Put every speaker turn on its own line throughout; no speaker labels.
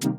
What's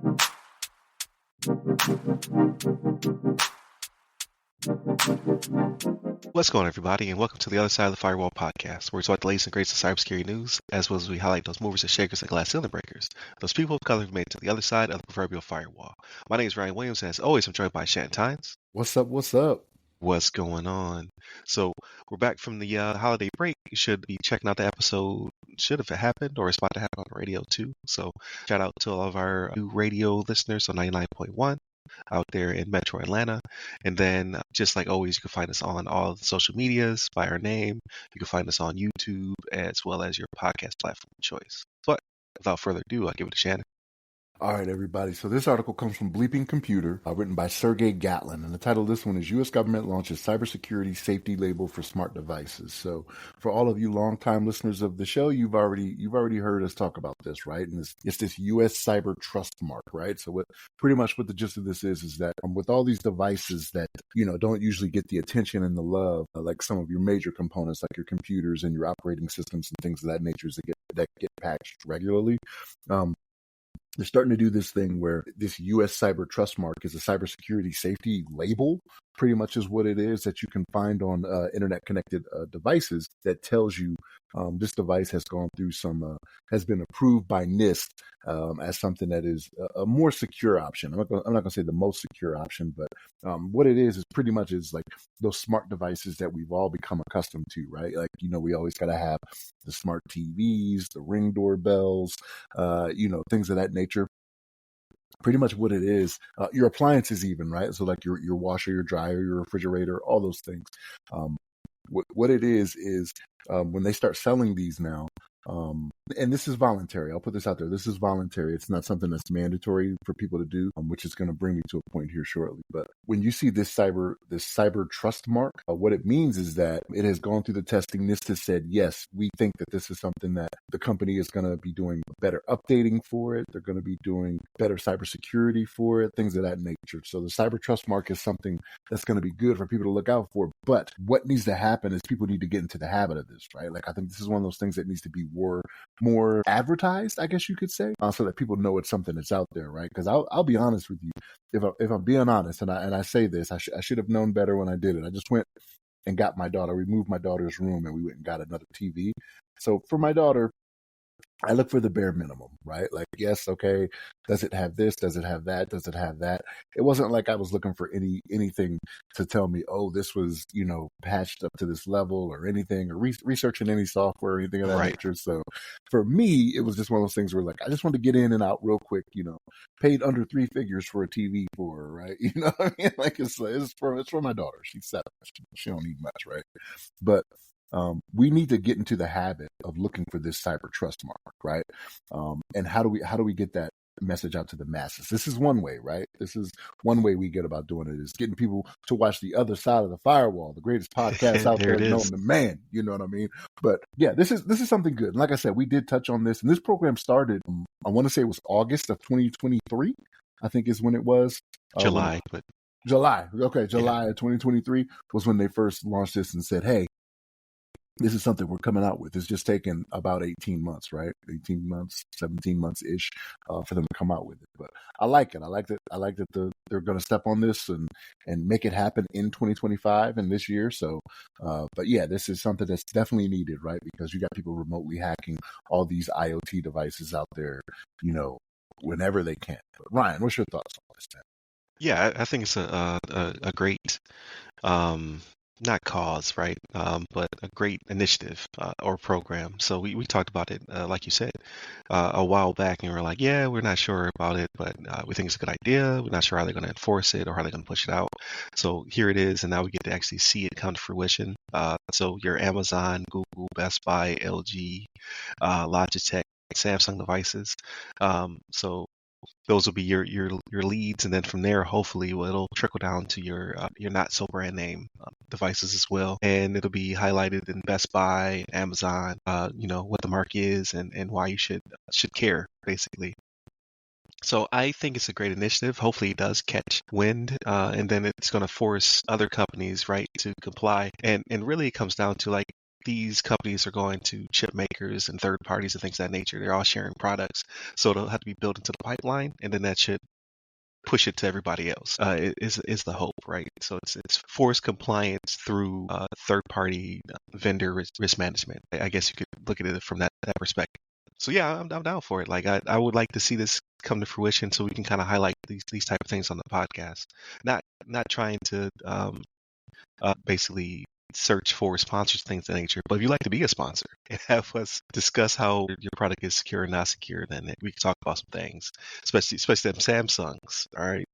going on, everybody, and welcome to the Other Side of the Firewall podcast, where we talk the latest and greatest of cybersecurity news, as well as we highlight those movers and shakers and glass ceiling breakers, those people of color who made it to the other side of the proverbial firewall. My name is Ryan Williams, and as always, I'm joined by Shannon Tynes.
What's up? What's up?
What's going on? So we're back from the holiday break. You should be checking out the episode. Should have happened, or it's about to happen on the radio too. So shout out to all of our new radio listeners on 99.1. out there in Metro Atlanta. And then, just like always, you can find us on all the social medias by our name. You can find us on YouTube as well as your podcast platform of choice. But without further ado, I'll give it to Shannon.
All right, everybody. So this article comes from Bleeping Computer, written by Sergey Gatlin. And the title of this one is U.S. Government Launches Cybersecurity Safety Label for Smart Devices. So for all of you longtime listeners of the show, you've already heard us talk about this, right? And it's this U.S. Cyber Trust Mark, right? So pretty much what the gist of this is that with all these devices that, don't usually get the attention and the love, like some of your major components, like your computers and your operating systems and things of that nature that get patched regularly, they're starting to do this thing where this U.S. Cyber Trust Mark is a cybersecurity safety label, pretty much is what it is, that you can find on internet-connected devices that tells you this device has gone through has been approved by NIST as something that is a more secure option. I'm not going to say the most secure option, but what it is pretty much is like those smart devices that we've all become accustomed to, right? Like, we always got to have the smart TVs, the Ring doorbells, things of that nature. Pretty much what it is, your appliances even, right? So like your washer, your dryer, your refrigerator, all those things. What it is when they start selling these now, and this is voluntary. I'll put this out there. This is voluntary. It's not something that's mandatory for people to do, which is going to bring me to a point here shortly. But when you see this cyber trust mark, what it means is that it has gone through the testing. NIST has said, yes, we think that this is something that the company is going to be doing better updating for it. They're going to be doing better cybersecurity for it, things of that nature. So the cyber trust mark is something that's going to be good for people to look out for. But what needs to happen is people need to get into the habit of this, right? Like, I think this is one of those things that needs to be more advertised, I guess you could say, so that people know it's something that's out there, right? Because I'll be honest with you, if I'm being honest, and I say this, I should have known better when I did it. I just went and got my daughter. We moved my daughter's room, and we went and got another TV. So for my daughter, I look for the bare minimum, right? Like, yes, okay, does it have this? Does it have that? Does it have that? It wasn't like I was looking for anything to tell me, oh, this was, patched up to this level or anything, or researching any software or anything of that nature. So for me, it was just one of those things where, like, I just wanted to get in and out real quick, paid under 3 figures for a TV for her, right? You know what I mean? Like, it's for my daughter. She's 7. She don't need much, right? But we need to get into the habit of looking for this cyber trust mark, right? And how do we get that message out to the masses? This is one way, right? This is one way we get about doing it, is getting people to watch the other side of the firewall, the greatest podcast out there known to man. You know what I mean? But yeah, this is something good. And like I said, we did touch on this, and this program started, I want to say it was August of 2023, I think is when it was.
July.
Okay, July of 2023 was when they first launched this and said, hey, this is something we're coming out with. It's just taken about 18 months, right? 18 months, 17 months-ish for them to come out with it. But I like it. I like that they're going to step on this and make it happen in 2025 and this year. So, but yeah, this is something that's definitely needed, right? Because you got people remotely hacking all these IoT devices out there, whenever they can. But Ryan, what's your thoughts on this, man?
Yeah, I think it's a great not cause, right? But a great initiative or program. So we talked about it, like you said, a while back, and we're like, yeah, we're not sure about it, but we think it's a good idea. We're not sure how they're going to enforce it or how they're going to push it out. So here it is, and now we get to actually see it come to fruition. So your Amazon, Google, Best Buy, LG, Logitech, Samsung devices. So those will be your leads, and then from there, hopefully, it'll trickle down to your not so brand name devices as well, and it'll be highlighted in Best Buy, Amazon, what the mark is and why you should care, basically. So I think it's a great initiative. Hopefully it does catch wind, and then it's going to force other companies, right, to comply. And really it comes down to, like, these companies are going to chip makers and third parties and things of that nature. They're all sharing products, so it'll have to be built into the pipeline, and then that should push it to everybody else. Is the hope, right? So it's forced compliance through third party vendor risk management. I guess you could look at it from that perspective. So yeah, I'm down for it. Like I would like to see this come to fruition so we can kind of highlight these type of things on the podcast. Not trying to basically search for sponsors, things of that nature. But if you'd like to be a sponsor and have us discuss how your product is secure or not secure, then we can talk about some things, especially them Samsungs. All right.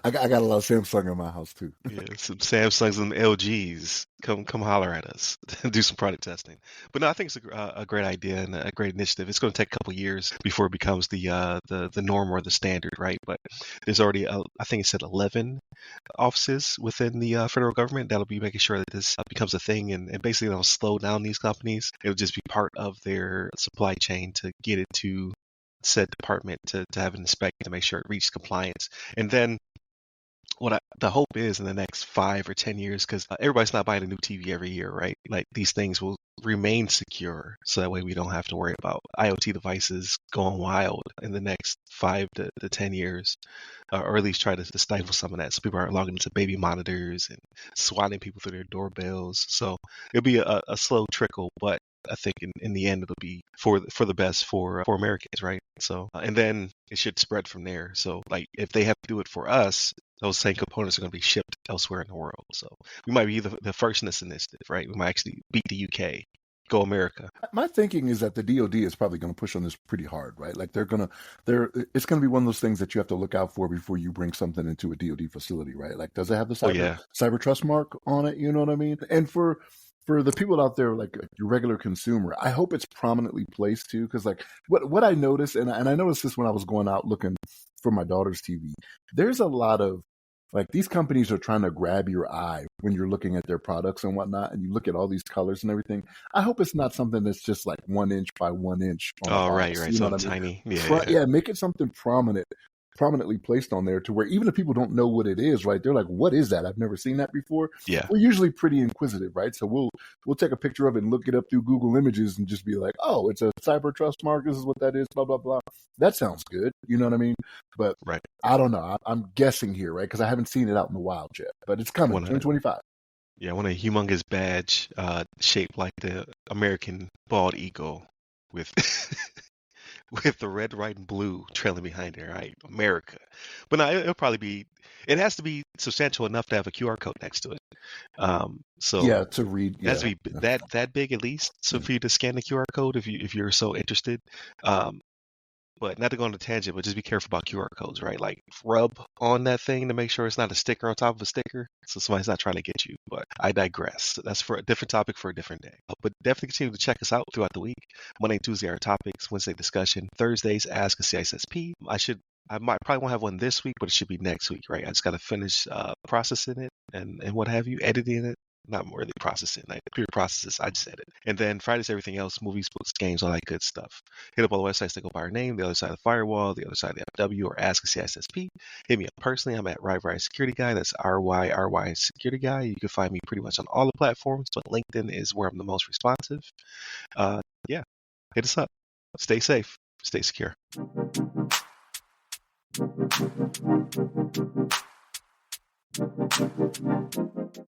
I got a lot of Samsung in my house too.
Yeah, some Samsungs and LGs. Come holler at us. Do some product testing. But no, I think it's a great idea and a great initiative. It's going to take a couple years before it becomes the norm or the standard, right? But there's already I think it said 11 offices within the federal government that'll be making sure that this becomes a thing, and basically it'll slow down these companies. It'll just be part of their supply chain to get it to said department to have it inspected to make sure it reaches compliance. And then the hope is in the next 5 or 10 years, because everybody's not buying a new TV every year, right? Like these things will remain secure, so that way we don't have to worry about IoT devices going wild in the next 5 to 10 years, or at least try to stifle some of that, so people aren't logging into baby monitors and swatting people through their doorbells. So it'll be a slow trickle, but I think in the end it'll be for the best for Americans, right? So and then it should spread from there. So like if they have to do it for us, those same components are going to be shipped elsewhere in the world. So we might be the first in this initiative, right? We might actually beat the UK. Go America.
My thinking is that the DoD is probably going to push on this pretty hard, right? Like it's going to be one of those things that you have to look out for before you bring something into a DoD facility, right? Like, does it have the
Oh yeah.
cyber trust mark on it? You know what I mean? And for the people out there, like your regular consumer, I hope it's prominently placed too. Because like what I noticed, and I noticed this when I was going out looking for my daughter's TV, there's a lot of like these companies are trying to grab your eye when you're looking at their products and whatnot, and you look at all these colors and everything. I hope it's not something that's just like 1 inch by 1 inch on a
Oh
box.
right.
You know what
Something
I mean?
tiny. Yeah.
Yeah, make it something prominently placed on there to where even if people don't know what it is, right? They're like, "What is that? I've never seen that before."
Yeah.
We're usually pretty inquisitive, right? So we'll take a picture of it and look it up through Google Images and just be like, "Oh, it's a cyber trust mark. This is what that is." Blah blah blah. That sounds good. You know what I mean? But
Right.
I don't know. I'm guessing here, right? Because I haven't seen it out in the wild yet, but it's coming, 2025.
Yeah, I want a humongous badge shaped like the American bald eagle with with the red, white, and blue trailing behind it, right? America. But no, it'll probably be. It has to be substantial enough to have a QR code next to it. So
Yeah, to read.
it has to
Yeah,
be that big at least, so for you to scan the QR code if you're so interested. Um, But not to go on a tangent, but just be careful about QR codes, right? Like rub on that thing to make sure it's not a sticker on top of a sticker, so somebody's not trying to get you. But I digress. That's for a different topic for a different day. But definitely continue to check us out throughout the week. Monday and Tuesday are topics. Wednesday discussion. Thursdays ask a CISSP. I might probably won't have one this week, but it should be next week, right? I just got to finish processing it and what have you, editing it. Not really processing, like computer processes. I just said it. And then Friday's everything else: movies, books, games, all that good stuff. Hit up all the websites that go by our name: the other side of the Firewall, the other side of the FW, or Ask a CISSP. Hit me up personally. I'm at RY Security Guy. That's RY Security Guy. You can find me pretty much on all the platforms, but LinkedIn is where I'm the most responsive. Yeah, hit us up. Stay safe. Stay secure.